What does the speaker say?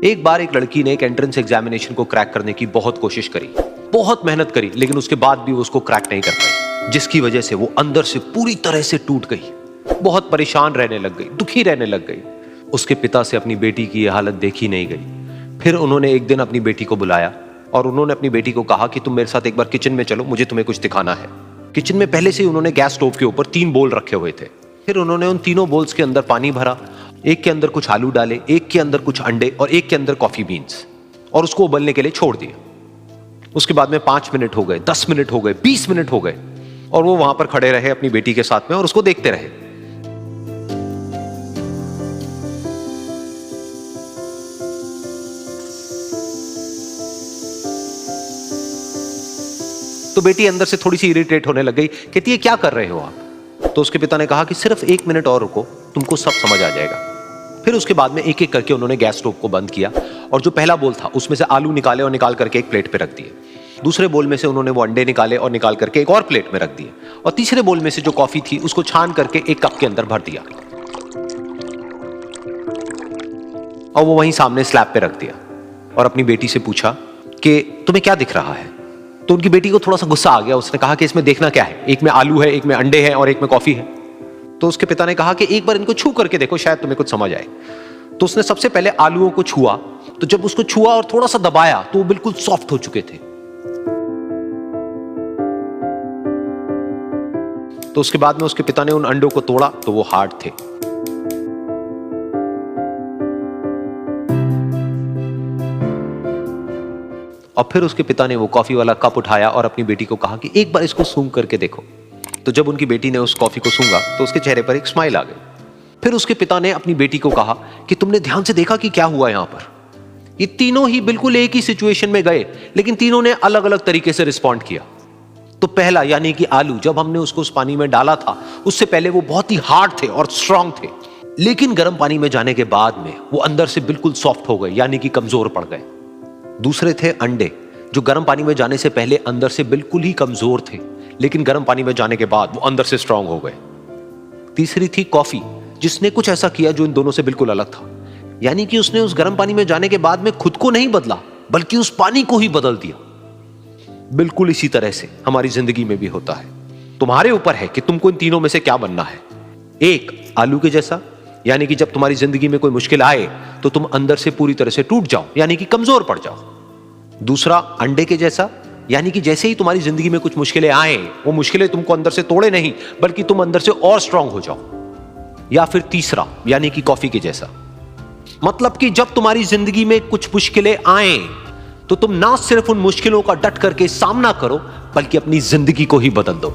एक बार एक लड़की ने एक एंट्रेंस एग्जामिनेशन को क्रैक करने की बहुत कोशिश करी, बहुत मेहनत करी, लेकिन उसके बाद भी वो उसको क्रैक नहीं कर पाई, जिसकी वजह से वो अंदर से पूरी तरह से टूट गई, बहुत परेशान रहने लग गई, दुखी रहने लग गई। उसके पिता से अपनी बेटी की यह हालत देखी नहीं गई। फिर उन्होंने एक दिन अपनी बेटी को बुलाया और उन्होंने अपनी बेटी को कहा कि तुम मेरे साथ एक बार किचन में चलो, मुझे तुम्हें कुछ दिखाना है। किचन में पहले से ही उन्होंने गैस स्टोव के ऊपर 3 बोल रखे हुए थे। फिर उन्होंने उन तीनों बोल्स के अंदर पानी भरा, एक के अंदर कुछ आलू डाले, एक के अंदर कुछ अंडे और एक के अंदर कॉफी बीन्स, और उसको उबलने के लिए छोड़ दिया। उसके बाद में 5 मिनट हो गए, 10 मिनट हो गए, 20 मिनट हो गए, और वो वहां पर खड़े रहे अपनी बेटी के साथ में और उसको देखते रहे। तो बेटी अंदर से थोड़ी सी इरिटेट होने लग गई, कहती है क्या कर रहे हो आप? तो उसके पिता ने कहा कि सिर्फ 1 मिनट और रुको, तुमको सब समझ आ जाएगा। फिर उसके बाद में एक एक करके उन्होंने गैस स्टोव को बंद किया और जो पहला बोल था उसमें से आलू निकाले और निकाल करके एक प्लेट पे रख दिए। दूसरे बोल में से उन्होंने वो अंडे निकाले और निकाल करके एक और प्लेट में रख दिए, और तीसरे बोल में से जो कॉफी थी उसको छान करके एक कप के अंदर भर दिया और वो वहीं सामने स्लैब पे रख दिया और अपनी बेटी से पूछा कि तुम्हें क्या दिख रहा है? तो उनकी बेटी को थोड़ा सा गुस्सा आ गया। उसने कहा कि इसमें देखना क्या है, एक में आलू है, एक में अंडे हैं और एक में कॉफी है। तो उसके पिता ने कहा कि एक बार इनको छू करके देखो, शायद तुम्हें कुछ समझ आए। तो उसने सबसे पहले आलूओं को छुआ, तो जब उसको छुआ और थोड़ा सा दबाया तो वो बिल्कुल सॉफ्ट हो चुके थे। तो उसके बाद में उसके पिता ने उन अंडों को तोड़ा तो वो हार्ड थे। और फिर उसके पिता ने वो कॉफी वाला कप उठाया और अपनी बेटी को कहा कि एक बार इसको सूंघ करके देखो। तो जब उनकी बेटी ने उस कॉफी को सूंघा तो उसके चेहरे पर एक स्माइल आ गई। फिर उसके पिता ने अपनी बेटी को कहा कि तुमने ध्यान से देखा कि क्या हुआ यहां पर? ये तीनों ही बिल्कुल एक ही सिचुएशन में गए, लेकिन तीनों ने अलग अलग तरीके से रिस्पॉन्ड किया। तो पहला यानी कि आलू, जब हमने उसको उस पानी में डाला था उससे पहले वो बहुत ही हार्ड थे और स्ट्रांग थे, लेकिन गर्म पानी में जाने के बाद में वो अंदर से बिल्कुल सॉफ्ट हो गए, यानी कि कमजोर पड़ गए। दूसरे थे अंडे, जो गर्म पानी में जाने से पहले अंदर से बिल्कुल ही कमजोर थे, लेकिन गर्म पानी में जाने के बाद वो अंदर से स्ट्रांग हो गए। तीसरी थी कॉफी, जिसने कुछ ऐसा किया जो इन दोनों से बिल्कुल अलग था, यानी कि उसने उस गर्म पानी में जाने के बाद में खुद को नहीं बदला, बल्कि उस पानी को ही बदल दिया। बिल्कुल इसी तरह से हमारी जिंदगी में भी होता है। तुम्हारे ऊपर है कि तुमको इन तीनों में से क्या बनना है। एक, आलू के जैसा, यानी कि जब तुम्हारी जिंदगी में कोई मुश्किल आए तो तुम अंदर से पूरी तरह से टूट जाओ, यानी कि कमजोर पड़ जाओ। दूसरा, अंडे के जैसा, यानी कि जैसे ही तुम्हारी जिंदगी में कुछ मुश्किलें आए, वो मुश्किलें तुमको अंदर से तोड़े नहीं, बल्कि तुम अंदर से और स्ट्रांग हो जाओ। या फिर तीसरा, यानी कि कॉफी के जैसा, मतलब कि जब तुम्हारी जिंदगी में कुछ मुश्किलें आए तो तुम ना सिर्फ उन मुश्किलों का डट करके सामना करो, बल्कि अपनी जिंदगी को ही बदल दो।